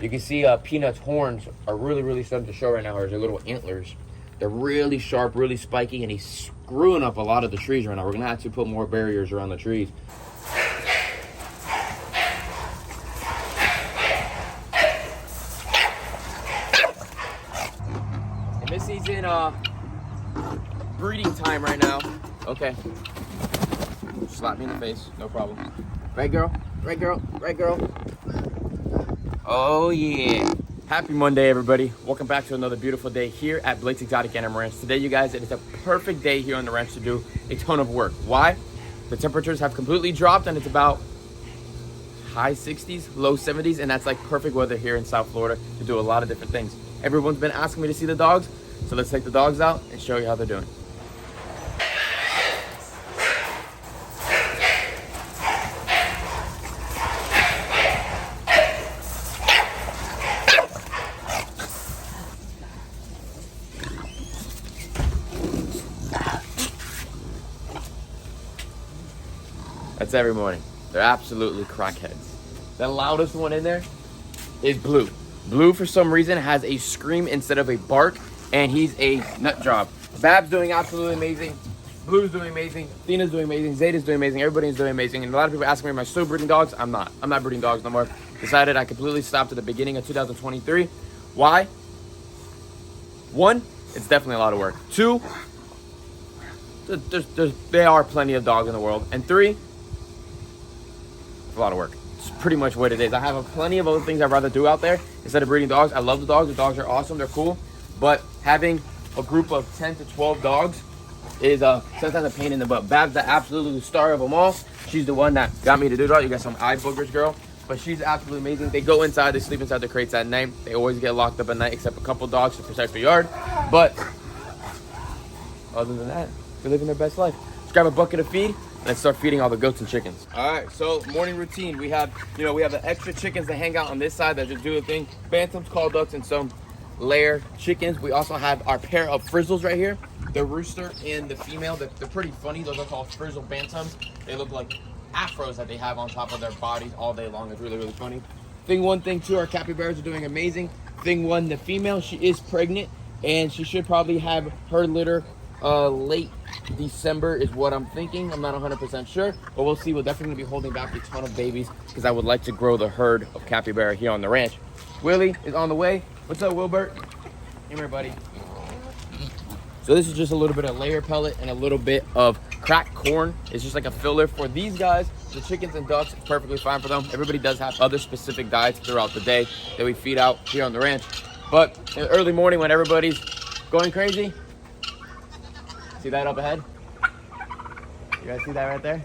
You can see Peanut's horns are really starting to show right now, or their little antlers. They're really sharp, really spiky, and he's screwing up a lot of the trees right now. We're gonna have to put more barriers around the trees. And Missy's in breeding time right now. Okay. Slap me in the face, no problem. Right, girl? Right, girl? Right, girl? Oh, yeah. Happy Monday, everybody. Welcome back to another beautiful day here at Blake's Exotic Animal Ranch. Today, you guys, it is a perfect day here on the ranch to do a ton of work. Why? The temperatures have completely dropped and it's about high 60s, low 70s, and that's like perfect weather here in South Florida to do a lot of different things. Everyone's been asking me to see the dogs, so let's take the dogs out and show you how they're doing. That's every morning. They're absolutely crackheads. The loudest one in there is Blue. Blue, for some reason, has a scream instead of a bark, and he's a nut job. Bab's doing absolutely amazing. Blue's doing amazing. Athena's doing amazing. Zeta's doing amazing. Everybody's doing amazing. And a lot of people ask me, am I still breeding dogs? I'm not. I'm not breeding dogs no more. Decided I completely stopped at the beginning of 2023. Why? One, it's definitely a lot of work. Two, there are plenty of dogs in the world. And three, a lot of work. It's pretty much what it is. I have plenty of other things I'd rather do out there instead of breeding dogs. I love the dogs. The dogs are awesome. They're cool. But having a group of 10 to 12 dogs is sometimes a pain in the butt. Bab's the absolute star of them all. She's the one that got me to do that. You got some eye boogers, girl. But she's absolutely amazing. They go inside. They sleep inside the crates at night. They always get locked up at night, except a couple dogs to protect the yard. But other than that, they're living their best life. Just grab a bucket of feed. Let's start feeding all the goats and chickens. All right, so morning routine. We have the extra chickens that hang out on this side that just do a thing. Bantams, call ducks, and some layer chickens. We also have our pair of frizzles right here. The rooster and the female. They're pretty funny. Those are called frizzle bantams. They look like afros that they have on top of their bodies all day long. It's really funny. Thing one, thing two, our capybaras are doing amazing. Thing one, the female, she is pregnant, and she should probably have her litter late December is what I'm thinking. I'm not 100% sure, but we'll see. We'll definitely be holding back a ton of babies because I would like to grow the herd of capybara here on the ranch. Willie is on the way. What's up, Wilbert? Come here, buddy. So this is just a little bit of layer pellet and a little bit of cracked corn. It's just like a filler for these guys. The chickens and ducks, it's perfectly fine for them. Everybody does have other specific diets throughout the day that we feed out here on the ranch. But in the early morning when everybody's going crazy, see that up ahead? You guys see that right there?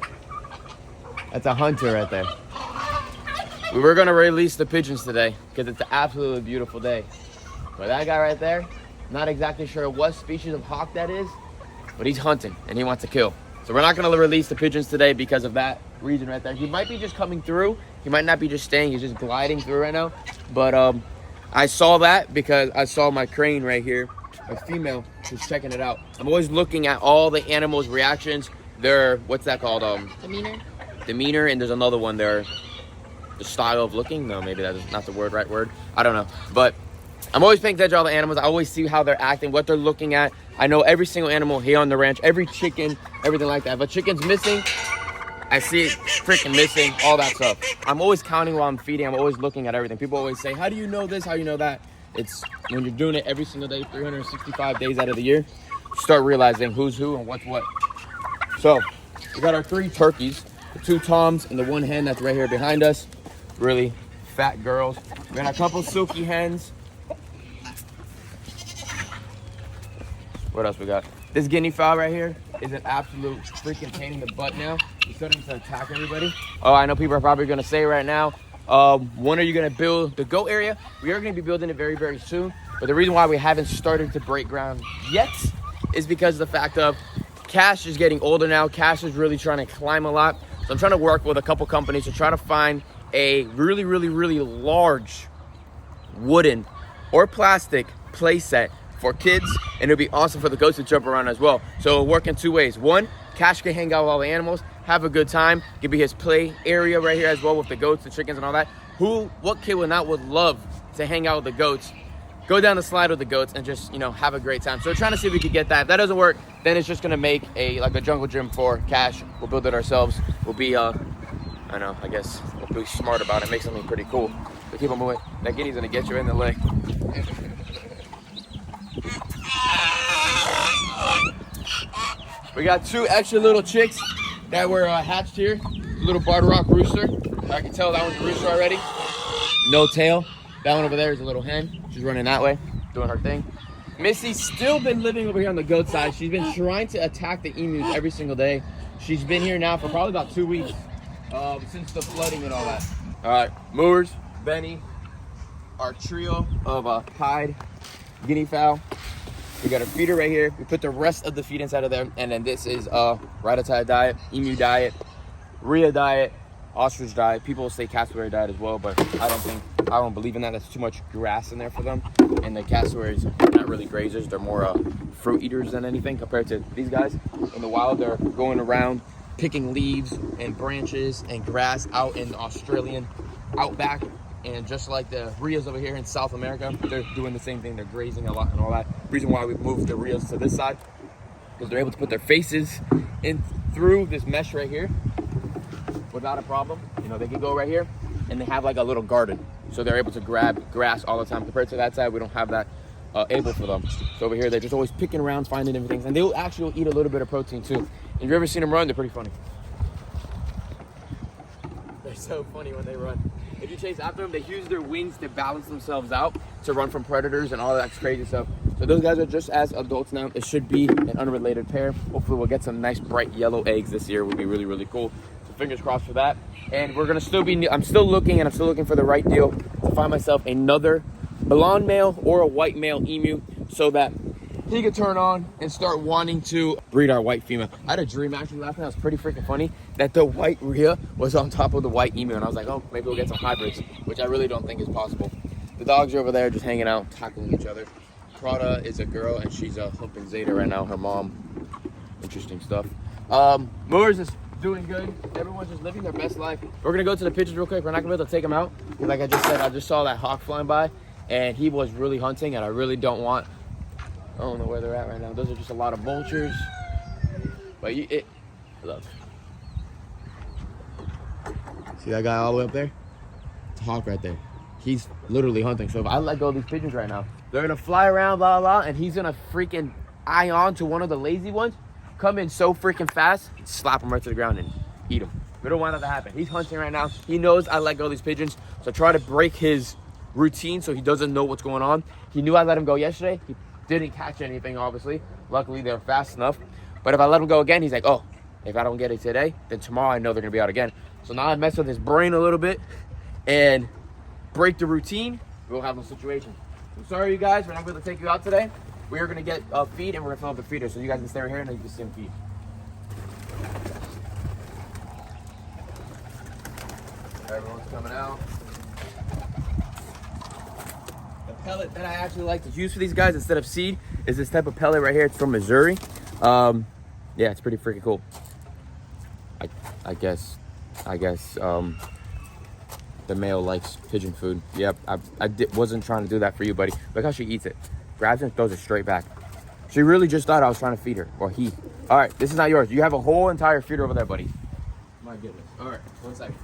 That's a hunter right there. We were gonna release the pigeons today because it's an absolutely beautiful day. But that guy right there, not exactly sure what species of hawk that is, but he's hunting and he wants to kill. So we're not gonna release the pigeons today because of that reason right there. He might be just coming through. He might not be just staying. He's just gliding through right now. But I saw that because I saw my crane right here. A female who's checking it out. I'm always looking at all the animals' reactions. Their, what's that called? Demeanor, and there's another one there. The style of looking. No, maybe that is not the right word. I don't know. But I'm always paying attention to all the animals. I always see how they're acting, what they're looking at. I know every single animal here on the ranch, every chicken, everything like that. If a chicken's missing, I see it freaking missing, all that stuff. I'm always counting while I'm feeding. I'm always looking at everything. People always say, how do you know this? How do you know that? It's when you're doing it every single day, 365 days out of the year, you start realizing who's who and what's what. So we got our 3 turkeys, the 2 toms and the 1 hen that's right here behind us. Really fat girls. We got a couple silky hens. What else we got? This guinea fowl right here is an absolute freaking pain in the butt now. He's starting to attack everybody. Oh, I know people are probably gonna say right now, when are you gonna build the goat area? We are gonna be building it very soon, but the reason why we haven't started to break ground yet is because of the fact of Cash is getting older now. Cash is really trying to climb a lot, so I'm trying to work with a couple companies to try to find a really large wooden or plastic play set for kids, and it'll be awesome for the goats to jump around as well. So it'll work in 2 ways. One, Cash can hang out with all the animals, have a good time. It could be his play area right here as well with the goats, the chickens, and all that. What kid would love to hang out with the goats, go down the slide with the goats, and just, you know, have a great time. So we're trying to see if we could get that. If that doesn't work, then it's just gonna make like a jungle gym for cash. We'll build it ourselves. We'll be I know, I guess we'll be smart about it, make something pretty cool. So keep on moving. That guinea's gonna get you in the leg. We got 2 extra little chicks that were hatched here. A little barred rock rooster. I can tell that one's a rooster already. No tail. That one over there is a little hen. She's running that way, doing her thing. Missy's still been living over here on the goat side. She's been trying to attack the emus every single day. She's been here now for probably about 2 weeks, since the flooding and all that. All right, Moors, Benny, our trio of pied guinea fowl. We got a feeder right here. We put the rest of the feed inside of there. And then this is rattata diet, emu diet, Rhea diet, ostrich diet. People will say cassowary diet as well, but I don't believe in that. That's too much grass in there for them. And the cassowaries are not really grazers. They're more fruit eaters than anything compared to these guys. In the wild, they're going around picking leaves and branches and grass out in the Australian outback. And just like the Rheas over here in South America, they're doing the same thing. They're grazing a lot and all that. Reason why we moved the Rheas to this side, because they're able to put their faces in through this mesh right here without a problem. You know, they can go right here and they have like a little garden. So they're able to grab grass all the time. Compared to that side, we don't have that able for them. So over here, they're just always picking around, finding different things. And they'll actually eat a little bit of protein too. And if you've ever seen them run, they're pretty funny. They're so funny when they run. If you chase after them, they use their wings to balance themselves out to run from predators and all that crazy stuff. So those guys are just as adults now. It should be an unrelated pair. Hopefully we'll get some nice bright yellow eggs this year. It would be really, really cool. So fingers crossed for that. And we're gonna I'm still looking for the right deal to find myself another blonde male or a white male emu so that he could turn on and start wanting to breed our white female. I had a dream actually last night. It was pretty freaking funny that the white Rhea was on top of the white emu, and I was like, oh, maybe we'll get some hybrids, which I really don't think is possible. The dogs are over there just hanging out, tackling each other. Prada is a girl, and she's helping Zeta right now, her mom. Interesting stuff. Moors is doing good. Everyone's just living their best life. We're gonna go to the pigeons real quick. We're not gonna be able to take them out. Like I just said, I just saw that hawk flying by, and he was really hunting, and I really don't want. I don't know where they're at right now. Those are just a lot of vultures. But look. See that guy all the way up there? It's a hawk right there. He's literally hunting. So if I let go of these pigeons right now, they're gonna fly around, blah, blah, blah, and he's gonna freaking eye on to one of the lazy ones, come in so freaking fast, slap him right to the ground and eat him. We don't want that to happen. He's hunting right now. He knows I let go of these pigeons. So try to break his routine so he doesn't know what's going on. He knew I let him go yesterday. He didn't catch anything, obviously. Luckily, they're fast enough. But if I let him go again, he's like, oh, if I don't get it today, then tomorrow I know they're going to be out again. So now I mess with his brain a little bit and break the routine. We'll have a situation. I'm sorry, you guys. We're not going to take you out today. We are going to get a feed, and we're going to fill up the feeder. So you guys can stay right here, and then you can see him feed. Everyone's coming out. Pellet that I actually like to use for these guys instead of seed is this type of pellet right here. It's from Missouri. Yeah, it's pretty freaking cool. I guess the male likes pigeon food. Yep, I wasn't trying to do that for you, buddy. Look how she eats it. Grabs it and throws it straight back. She really just thought I was trying to feed her, or he. All right, this is not yours. You have a whole entire feeder over there, buddy. My goodness. All right, 1 second.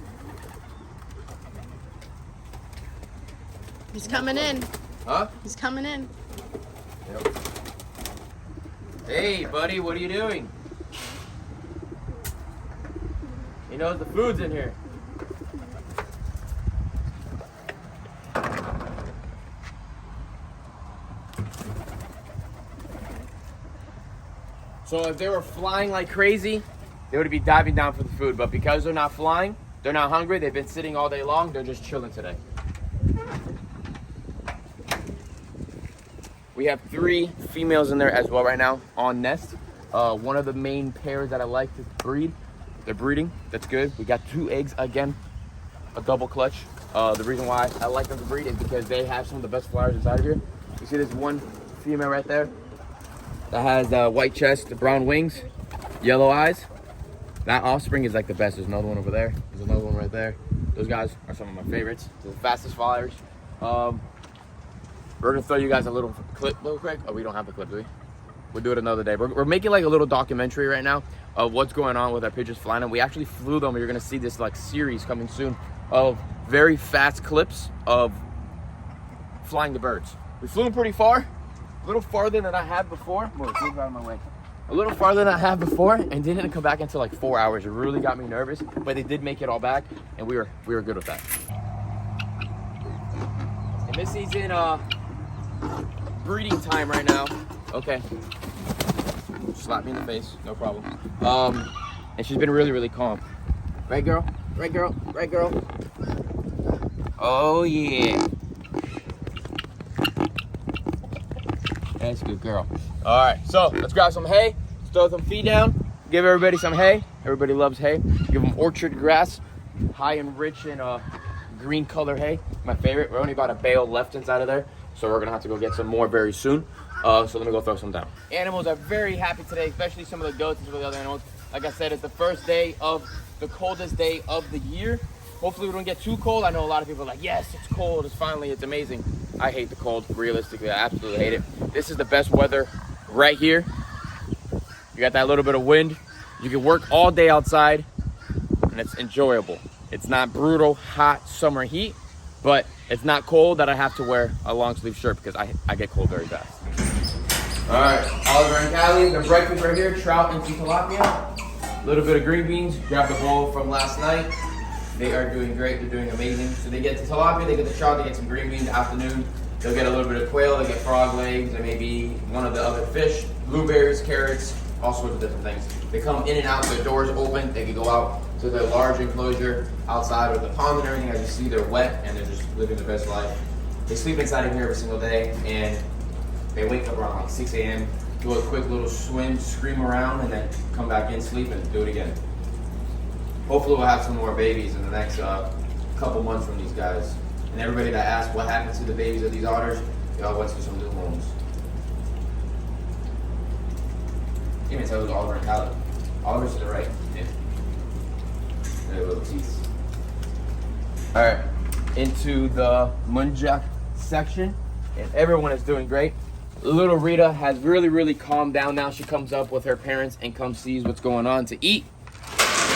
He's coming in. Huh? He's coming in. Yep. Hey, buddy, what are you doing? He knows the food's in here. So if they were flying like crazy, they would be diving down for the food. But because they're not flying, they're not hungry, they've been sitting all day long, they're just chilling today. We have 3 females in there as well right now on nest. One of the main pairs that I like to breed. They're breeding. That's good. We got 2 eggs again, a double clutch. The reason why I like them to breed is because they have some of the best flyers inside of here. You see this one female right there that has white chest, brown wings, yellow eyes. That offspring is like the best. There's another one over there. There's another one right there. Those guys are some of my favorites. They're the fastest flyers. We're gonna throw you guys a little clip real quick. Oh, we don't have the clip, do we? We'll do it another day. We're making like a little documentary right now of what's going on with our pigeons flying. And we actually flew them. You're gonna see this like series coming soon of very fast clips of flying the birds. We flew them pretty far, a little farther than I have before. Move out of my way. A little farther than I have before, and didn't come back until like 4 hours. It really got me nervous, but they did make it all back, and we were good with that. And this is in breeding time right now. Okay. Slap me in the face, no problem. And she's been really calm. Right, girl? Right, girl? Right, girl? Oh, yeah. That's a good girl. All right, so let's grab some hay. Let's throw some feed down. Give everybody some hay. Everybody loves hay. Give them orchard grass, high and rich in green color hay. My favorite. We're only about a bale left inside of there, so we're gonna have to go get some more very soon. So let me go throw some down. Animals are very happy today, especially some of the goats and some of the other animals. Like I said, it's the first day of the coldest day of the year. Hopefully we don't get too cold. I know a lot of people are like, yes, it's cold. It's amazing. I hate the cold. Realistically, I absolutely hate it. This is the best weather right here. You got that little bit of wind. You can work all day outside, and it's enjoyable. It's not brutal, hot summer heat, but it's not cold that I have to wear a long sleeve shirt because I get cold very fast. All right, Oliver and Callie, their breakfast right here, trout and some tilapia. A little bit of green beans, grab the bowl from last night. They are doing great, they're doing amazing. So they get the tilapia, they get the trout, they get some green beans afternoon. They'll get a little bit of quail, they get frog legs, and maybe one of the other fish, blueberries, carrots, all sorts of different things. They come in and out, their doors open, they can go out to their large enclosure outside of the pond and everything. As you see, they're wet and they're just living the best life. They sleep inside of here every single day, and they wake up around like 6 a.m., do a quick little swim, scream around, and then come back in, sleep, and do it again. Hopefully we'll have some more babies in the next couple months from these guys. And everybody that asks what happened to the babies of these otters, they all went to some new homes. You can tell it was Oliver and Callie. Oliver's to the right. Yeah. Their little teeth. All right, into the muntjac section, and everyone is doing great. Little Rhea has really calmed down now. She comes up with her parents and comes sees what's going on to eat.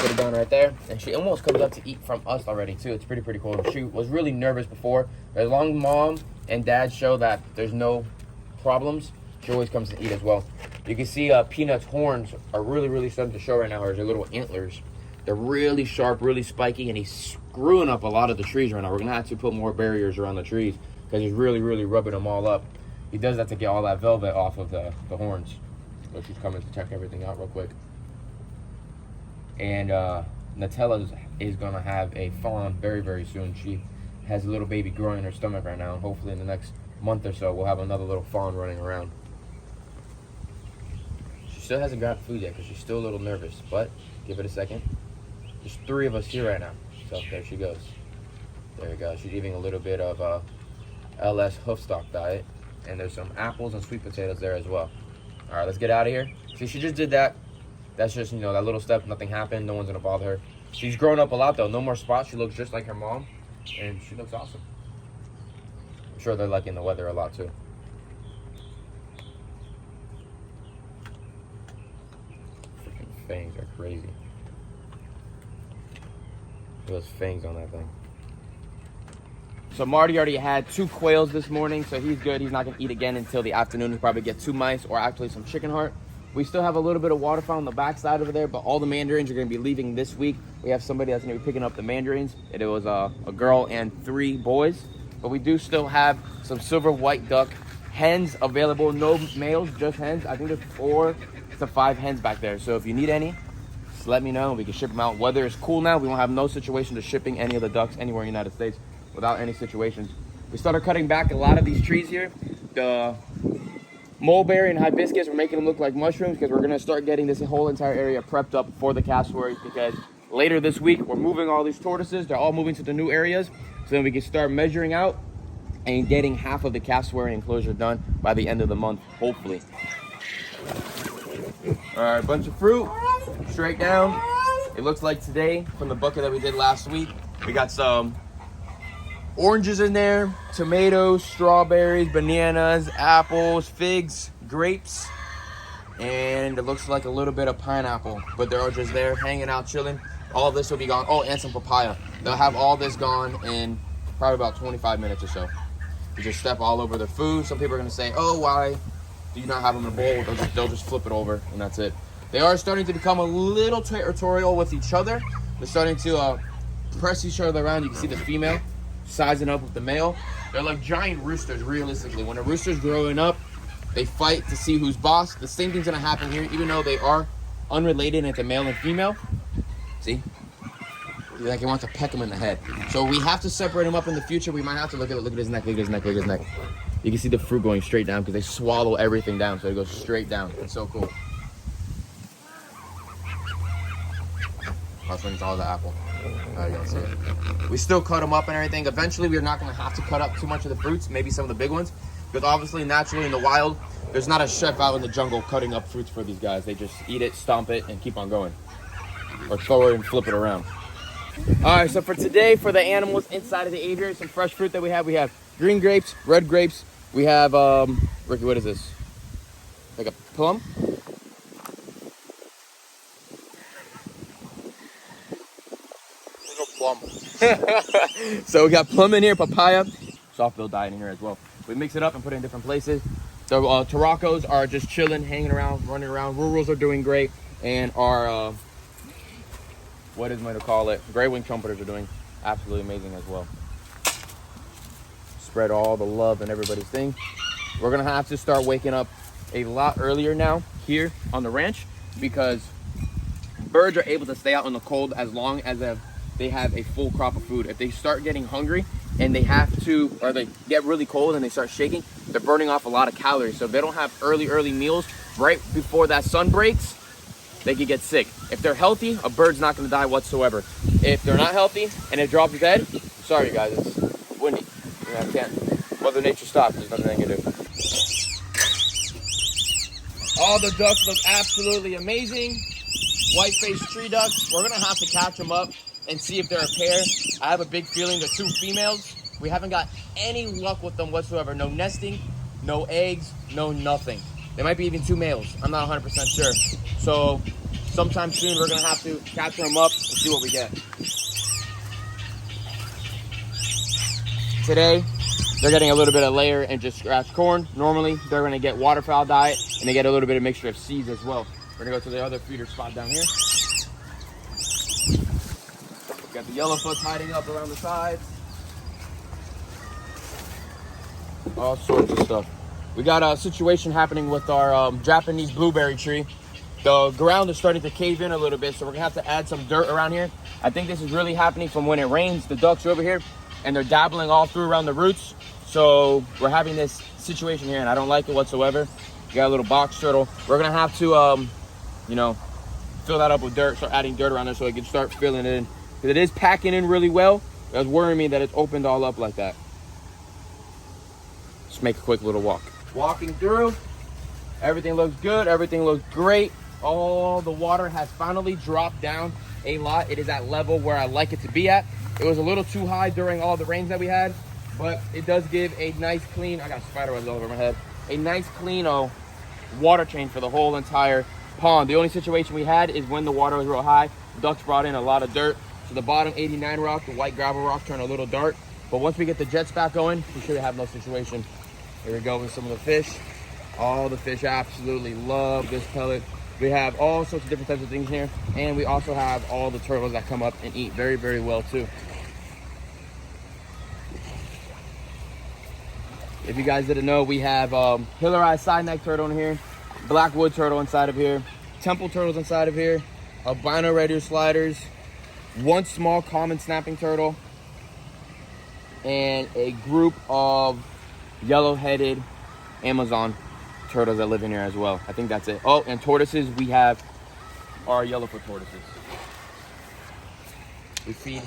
Put it down right there, and she almost comes up to eat from us already too. It's pretty cool. She was really nervous before. As long as mom and dad show that there's no problems, she always comes to eat as well. You can see Peanut's horns are really starting to show right now. Her little antlers, they're really sharp, really spiky, and he's screwing up a lot of the trees right now. We're gonna have to put more barriers around the trees because he's really rubbing them all up. He does that to get all that velvet off of the horns. So she's coming to check everything out real quick. And Nutella is gonna have a fawn very soon. She has a little baby growing in her stomach right now. And hopefully in the next month or so, we'll have another little fawn running around. She still hasn't grabbed food yet because she's still a little nervous, but give it a second. There's 3 of us here right now. So there she goes. There you go. She's eating a little bit of LS Hoofstock diet. And there's some apples and sweet potatoes there as well. All right, let's get out of here. See, she just did that. That's just, you know, that little step. Nothing happened. No one's gonna bother her. She's grown up a lot though. No more spots. She looks just like her mom, and she looks awesome. I'm sure they're liking the weather a lot too. Freaking fangs are crazy. Look at those fangs on that thing. So Marty already had 2 quails this morning, so he's good. He's not gonna eat again until the afternoon. He'll probably get 2 mice or actually some chicken heart. We still have a little bit of waterfowl on the backside over there, but all the mandarins are gonna be leaving this week. We have somebody that's gonna be picking up the mandarins. It was a girl and 3 boys, but we do still have some silver white duck hens available. No males, just hens. I think there's 4 to 5 hens back there. So if you need any, just let me know. We can ship them out. Weather is cool now. We won't have no situation to shipping any of the ducks anywhere in the United States without any situations. We started cutting back a lot of these trees here. The mulberry and hibiscus, we're making them look like mushrooms because we're gonna start getting this whole entire area prepped up for the cassowaries, because later this week we're moving all these tortoises. They're all moving to the new areas, so then we can start measuring out and getting half of the cassowary enclosure done by the end of the month, hopefully. All right, bunch of fruit straight down. It looks like today from the bucket that we did last week, we got some oranges in there, tomatoes, strawberries, bananas, apples, figs, grapes, and it looks like a little bit of pineapple, but they're all just there hanging out, chilling. All of this will be gone. Oh, and some papaya. They'll have all this gone in probably about 25 minutes or so. You just step all over their food. Some people are gonna say, oh, why do you not have them in a bowl? They'll just flip it over, and that's it. They are starting to become a little territorial with each other. They're starting to press each other around. You can see the female sizing up with the male. They're like giant roosters, realistically. When a rooster's growing up, they fight to see who's boss. The same thing's gonna happen here, even though they are unrelated into male and female. See? Like he wants to peck him in the head. So we have to separate him up in the future. We might have to look at his neck, look at his neck, look at his neck. You can see the fruit going straight down because they swallow everything down, so it goes straight down. It's so cool. That's when it's all the apple. There you go, see it. We still cut them up and everything. Eventually, we're not going to have to cut up too much of the fruits, maybe some of the big ones. Because obviously, naturally, in the wild, there's not a chef out in the jungle cutting up fruits for these guys. They just eat it, stomp it, and keep on going. Or throw it and flip it around. All right, so for today, for the animals inside of the aviary, some fresh fruit that we have green grapes, red grapes. We have, Ricky, what is this? Like a plum? Plum. So we got plum in here, papaya, soft-bill diet in here as well. We mix it up and put it in different places. The Taracos are just chilling, hanging around, running around. Rurals are doing great, and our what is going to call it? Gray-winged trumpeters are doing absolutely amazing as well. Spread all the love and everybody's thing. We're gonna have to start waking up a lot earlier now here on the ranch because birds are able to stay out in the cold as long as they have a full crop of food. If they start getting hungry and they have to, or they get really cold and they start shaking, they're burning off a lot of calories. So if they don't have early meals right before that sun breaks, they could get sick. If they're healthy, a bird's not gonna die whatsoever. If they're not healthy and it drops dead, sorry guys, it's windy. Yeah, I can't. Mother Nature stops, there's nothing I can do. All the ducks look absolutely amazing. White-faced tree ducks. We're gonna have to catch them up and see if they're a pair. I have a big feeling they're two females. We haven't got any luck with them whatsoever. No nesting, no eggs, no nothing. They might be even two males. I'm not 100% sure. So sometime soon we're gonna have to capture them up and see what we get. Today, they're getting a little bit of layer and just scratch corn. Normally, they're gonna get waterfowl diet and they get a little bit of mixture of seeds as well. We're gonna go to the other feeder spot down here. Got the yellowfoots hiding up around the sides. All sorts of stuff. We got a situation happening with our Japanese blueberry tree. The ground is starting to cave in a little bit, so we're gonna have to add some dirt around here. I think this is really happening from when it rains. The ducks are over here and they're dabbling all through around the roots. So we're having this situation here and I don't like it whatsoever. We got a little box turtle. We're gonna have to, you know, fill that up with dirt, start adding dirt around there so it can start filling it in. Because it is packing in really well. It was worrying me that it's opened all up like that. Just make a quick little walk. Walking through, everything looks good, everything looks great. All the water has finally dropped down a lot. It is at level where I like it to be at. It was a little too high during all the rains that we had, but it does give a nice clean, I got spider webs all over my head, a nice clean water change for the whole entire pond. The only situation we had is when the water was real high, ducks brought in a lot of dirt. So the bottom 89 rock, the white gravel rock, turned a little dark. But once we get the jets back going, we should have no situation. Here we go with some of the fish. All the fish absolutely love this pellet. We have all sorts of different types of things here. And we also have all the turtles that come up and eat very, very well too. If you guys didn't know, we have pillarized side neck turtle in here, black wood turtle inside of here, temple turtles inside of here, albino red ear sliders, one small common snapping turtle, and a group of yellow-headed Amazon turtles that live in here as well. I think that's it. Oh, and tortoises, we have our yellowfoot tortoises. We feed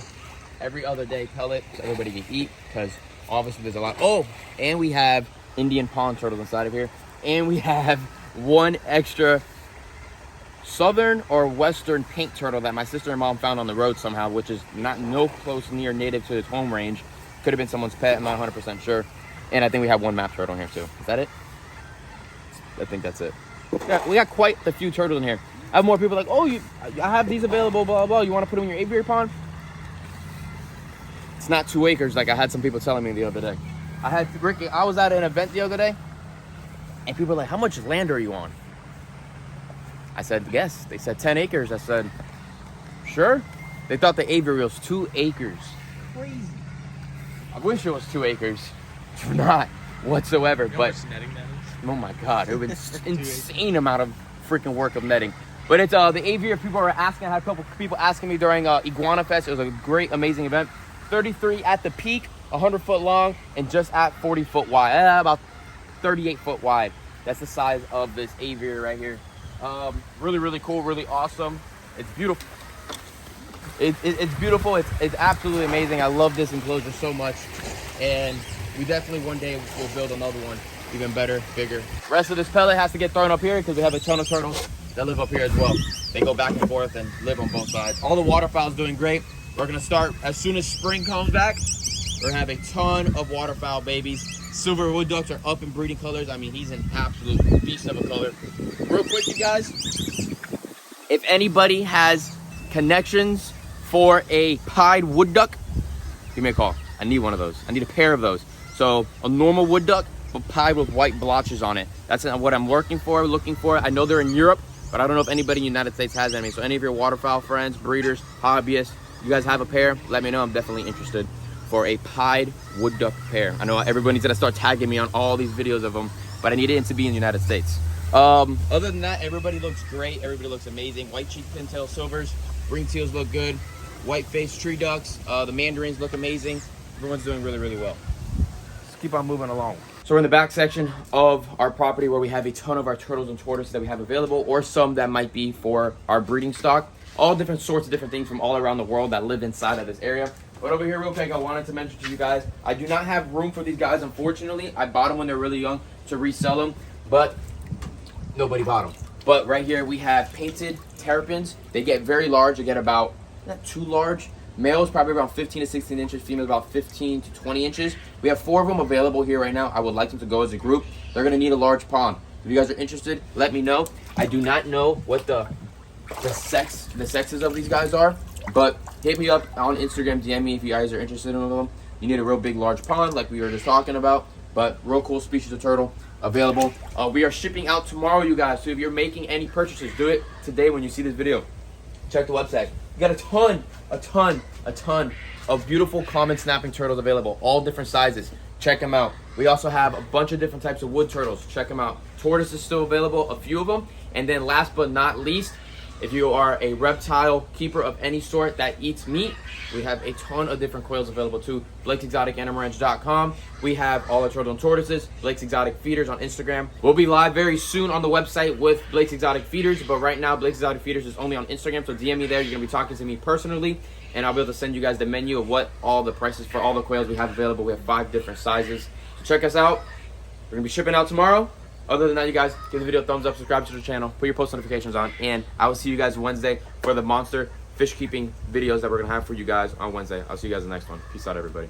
every other day pellet so everybody can eat because obviously there's a lot. Oh, and we have Indian pond turtles inside of here. And we have one extra southern or western paint turtle that my sister and mom found on the road somehow, which is no close near native to its home range. Could have been someone's pet. I'm not 100% sure. And I think we have one map turtle in here too. Is that it? I think that's it. Yeah, we got quite a few turtles in here. I have more people like, oh, I have these available, blah, blah, blah. You want to put them in your aviary pond? It's not 2 acres like I had some people telling me the other day. I was at an event the other day, and people were like, how much land are you on? I said, yes. They said 10 acres. I said, sure. They thought the aviary was 2 acres. Crazy. I wish it was 2 acres. It's not whatsoever. You know but netting that is? Oh my God, it was insane amount of freaking work of netting. But it's the aviary. People were asking. I had a couple people asking me during Iguana Fest. It was a great, amazing event. 33 at the peak, 100 foot long, and just at 40 foot wide. About 38 foot wide. That's the size of this aviary right here. Really, really cool, really awesome. It's beautiful. It's beautiful. It's absolutely amazing. I love this enclosure so much, and we definitely one day will build another one, even better, bigger. Rest of this pellet has to get thrown up here because we have a ton of turtles that live up here as well. They go back and forth and live on both sides. All the waterfowl's doing great. We're gonna start as soon as spring comes back. We're gonna have a ton of waterfowl babies. Silver wood ducks are up in breeding colors. I mean, he's an absolute beast of a color. Real quick, you guys, if anybody has connections for a pied wood duck, give me a call. I need one of those. I need a pair of those. So a normal wood duck, but pied with white blotches on it. That's what I'm looking for. I know they're in Europe, but I don't know if anybody in the United States has any. So any of your waterfowl friends, breeders, hobbyists, you guys have a pair, let me know. I'm definitely interested for a pied wood duck pair. I know everybody's gonna start tagging me on all these videos of them, but I need it to be in the United States. Other than that, everybody looks great. Everybody looks amazing. White cheek pintail silvers, ring teals look good. White face tree ducks, the mandarins look amazing. Everyone's doing really, really well. Let's keep on moving along. So we're in the back section of our property where we have a ton of our turtles and tortoises that we have available, or some that might be for our breeding stock. All different sorts of different things from all around the world that live inside of this area. But over here real quick, I wanted to mention to you guys, I do not have room for these guys, unfortunately. I bought them when they're really young to resell them, but nobody bought them. But right here we have painted terrapins. They get very large. They get about, not too large. Males probably around 15 to 16 inches, females about 15 to 20 inches. We have 4 of them available here right now. I would like them to go as a group. They're gonna need a large pond. If you guys are interested, let me know. I do not know what the sexes of these guys are, but hit me up on Instagram, DM me if you guys are interested in them. You need a real big large pond like we were just talking about, but real cool species of turtle available. We are shipping out tomorrow, you guys, so if you're making any purchases, do it today when you see this video. Check the website. We got a ton of beautiful common snapping turtles available, all different sizes. Check them out. We also have a bunch of different types of wood turtles. Check them out. Tortoise is still available, a few of them. And then last but not least, if you are a reptile keeper of any sort that eats meat, we have a ton of different quails available too. Blake'sExoticAnimalRanch.com. We have all the turtle and tortoises. Blake's Exotic Feeders on Instagram. We'll be live very soon on the website with Blake's Exotic Feeders, but right now Blake's Exotic Feeders is only on Instagram, so DM me there. You're gonna be talking to me personally, and I'll be able to send you guys the menu of what all the prices for all the quails we have available. We have 5 different sizes. So check us out. We're gonna be shipping out tomorrow. Other than that, you guys, give the video a thumbs up, subscribe to the channel, put your post notifications on, and I will see you guys Wednesday for the monster fish keeping videos that we're going to have for you guys on Wednesday. I'll see you guys in the next one. Peace out, everybody.